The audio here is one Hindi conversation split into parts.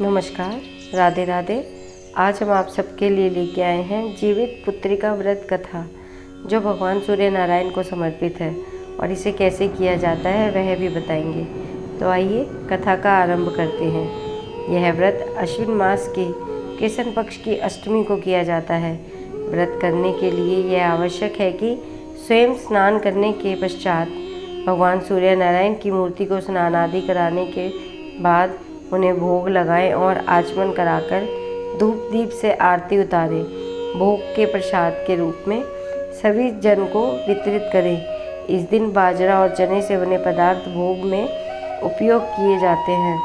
नमस्कार, राधे राधे। आज हम आप सबके लिए लेके आए हैं जीवित पुत्रिका व्रत कथा, जो भगवान सूर्य नारायण को समर्पित है और इसे कैसे किया जाता है वह भी बताएंगे। तो आइए कथा का आरंभ करते हैं। यह व्रत अश्विन मास के कृष्ण पक्ष की अष्टमी को किया जाता है। व्रत करने के लिए यह आवश्यक है कि स्वयं स्नान करने के पश्चात भगवान सूर्य नारायण की मूर्ति को स्नान आदि कराने के बाद उन्हें भोग लगाएं और आचमन कराकर धूप दीप से आरती उतारें। भोग के प्रसाद के रूप में सभी जन को वितरित करें। इस दिन बाजरा और चने से बने पदार्थ भोग में उपयोग किए जाते हैं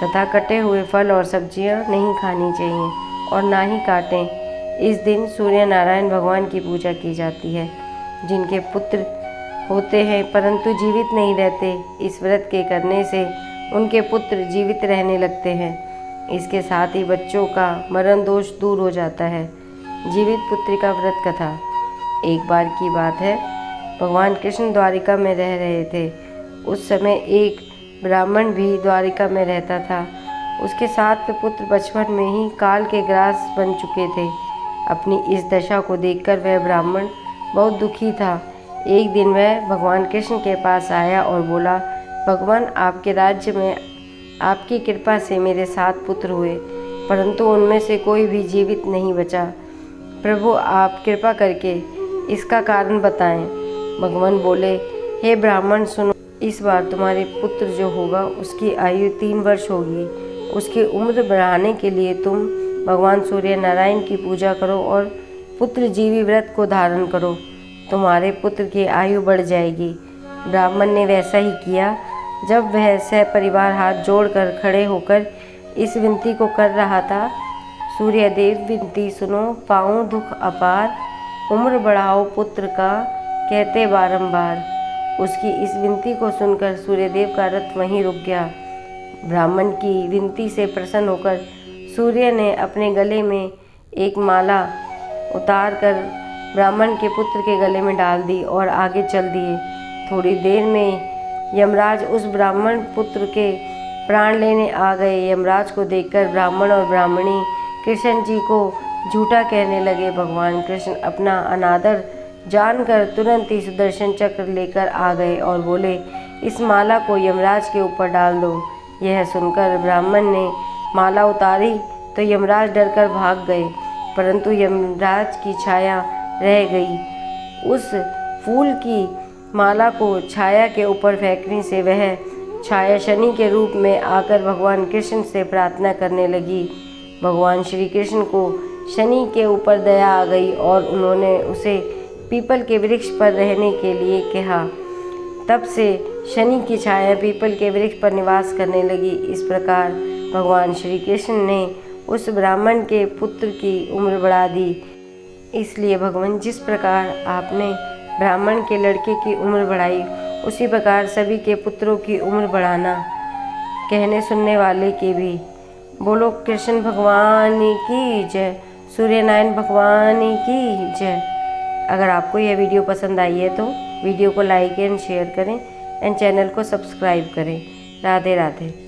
तथा कटे हुए फल और सब्जियां नहीं खानी चाहिए और ना ही काटें। इस दिन सूर्य नारायण भगवान की पूजा की जाती है। जिनके पुत्र होते हैं परंतु जीवित नहीं रहते, इस व्रत के करने से उनके पुत्र जीवित रहने लगते हैं। इसके साथ ही बच्चों का मरण दोष दूर हो जाता है। जीवित पुत्रिका व्रत कथा। एक बार की बात है, भगवान कृष्ण द्वारिका में रह रहे थे। उस समय एक ब्राह्मण भी द्वारिका में रहता था। उसके 7 पुत्र बचपन में ही काल के ग्रास बन चुके थे। अपनी इस दशा को देखकर वह ब्राह्मण बहुत दुखी था। एक दिन वह भगवान कृष्ण के पास आया और बोला, भगवान, आपके राज्य में आपकी कृपा से मेरे 7 पुत्र हुए, परंतु उनमें से कोई भी जीवित नहीं बचा। प्रभु, आप कृपा करके इसका कारण बताएं। भगवान बोले, हे ब्राह्मण, सुनो, इस बार तुम्हारे पुत्र जो होगा उसकी आयु 3 वर्ष होगी। उसकी उम्र बढ़ाने के लिए तुम भगवान सूर्य नारायण की पूजा करो और पुत्र जीवी व्रत को धारण करो। तुम्हारे पुत्र की आयु बढ़ जाएगी। ब्राह्मण ने वैसा ही किया। जब वह सपरिवार हाथ जोड़कर खड़े होकर इस विनती को कर रहा था, सूर्यदेव, विनती सुनो, पाऊँ दुख अपार, उम्र बढ़ाओ पुत्र का, कहते बारंबार। उसकी इस विनती को सुनकर सूर्यदेव का रथ वहीं रुक गया। ब्राह्मण की विनती से प्रसन्न होकर सूर्य ने अपने गले में एक माला उतार कर ब्राह्मण के पुत्र के गले में डाल दी और आगे चल दिए। थोड़ी देर में यमराज उस ब्राह्मण पुत्र के प्राण लेने आ गए। यमराज को देखकर ब्राह्मण और ब्राह्मणी कृष्ण जी को झूठा कहने लगे। भगवान कृष्ण अपना अनादर जानकर तुरंत ही सुदर्शन चक्र लेकर आ गए और बोले, इस माला को यमराज के ऊपर डाल दो। यह सुनकर ब्राह्मण ने माला उतारी तो यमराज डरकर भाग गए, परंतु यमराज की छाया रह गई। उस फूल की माला को छाया के ऊपर फेंकने से वह छाया शनि के रूप में आकर भगवान कृष्ण से प्रार्थना करने लगी। भगवान श्री कृष्ण को शनि के ऊपर दया आ गई और उन्होंने उसे पीपल के वृक्ष पर रहने के लिए कहा। तब से शनि की छाया पीपल के वृक्ष पर निवास करने लगी। इस प्रकार भगवान श्री कृष्ण ने उस ब्राह्मण के पुत्र की उम्र बढ़ा दी। इसलिए भगवान, जिस प्रकार आपने ब्राह्मण के लड़के की उम्र बढ़ाई, उसी प्रकार सभी के पुत्रों की उम्र बढ़ाना। कहने सुनने वाले के भी। बोलो कृष्ण भगवान की जय, सूर्य नारायण भगवान की जय। अगर आपको यह वीडियो पसंद आई है तो वीडियो को लाइक एंड शेयर करें एंड चैनल को सब्सक्राइब करें। राधे राधे।